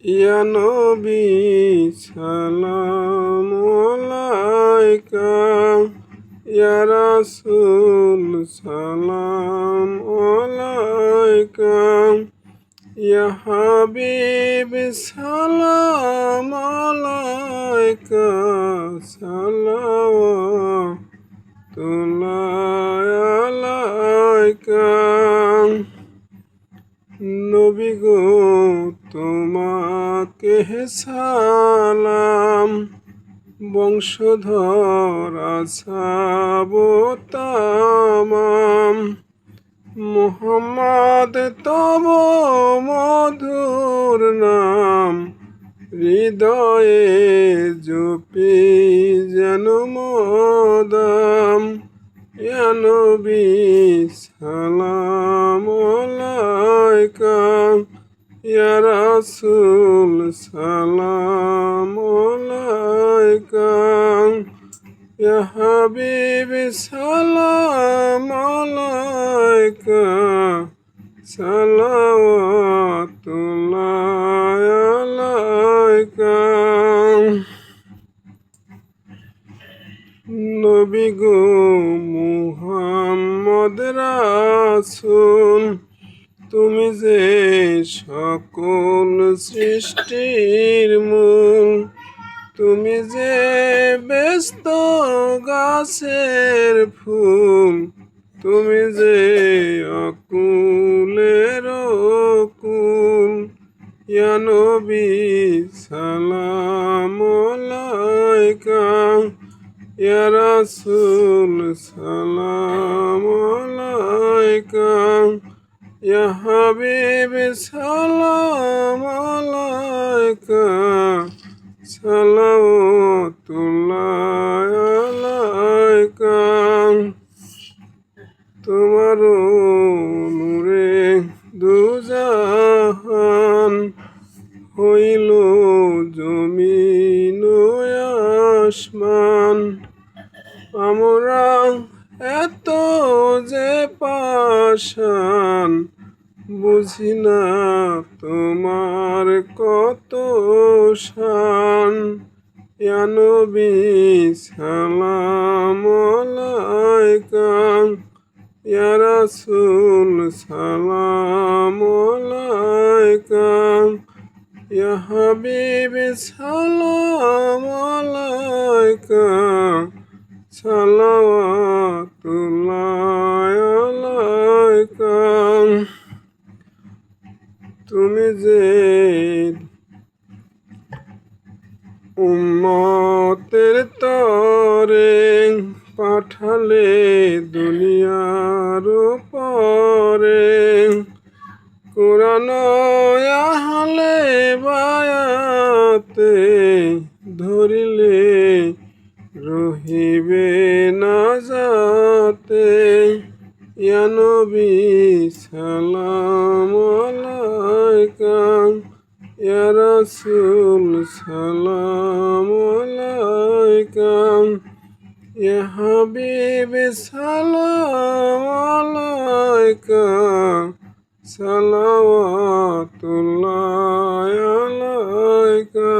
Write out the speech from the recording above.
ইয়া নবী সালাম আলাইকা, ইয়া রাসূল সালাম আলাইকা, ইয়া হাবিব সালাম আলাইকা, সালাওয়াতুল্লাহ আলাইকা। নবী গো তোমাকে সালাম, বংশধর আসহাব তামাম। মুহাম্মদ তব মধুর নাম, হৃদয়ে জপি যেন মদাম। ইয়া নবী সালাম আলাইকা, ইয়া রাসূল সালাম আলাইকা, ইয়া হাবিব সালাম আলাইকা, সালাওয়াতুল্লাহ আলাইকা। নবী গো মুহাম্মদ রাসূল, তুমি যে সকল সৃষ্টির মূল। তুমি যে ব্যস্ত গাছের ফুল, তুমি যে অকুলের কুল। ইয়া নবী সালাম আলাইকা, ইয়া রাসূল সালাম আলাইকা, ইয়া হাবিব সালাম আলাইকা, সালাওয়াতুল্লাহ আলাইকা। তোমার নূরে দুজাহান, হইল জমিন আসমান। আমরা এত যে পাষাণ, বুঝি না তোমার কত শান। ইয়া নবী সালাম আলাইকা, ইয়া রাসূল সালাম আলাইকা, ইয়া হাবিব সালাম আলাইকা, সালাওয়াতুল্লাহ আলাইকা। তুমি যে উম্মতের তরে পাঠালে দুনিয়ার পরে। কুরআন আহলে বায়াতে ধরিলে রহিবে নাজাতে। ইয়া নবী সালাম আলাইকা, ইয়া রাসূল সালাম আলাইকা, ইয়া হাবিব সালাম আলাইকা, সালাওয়াতুল্লাহ আলাইকা।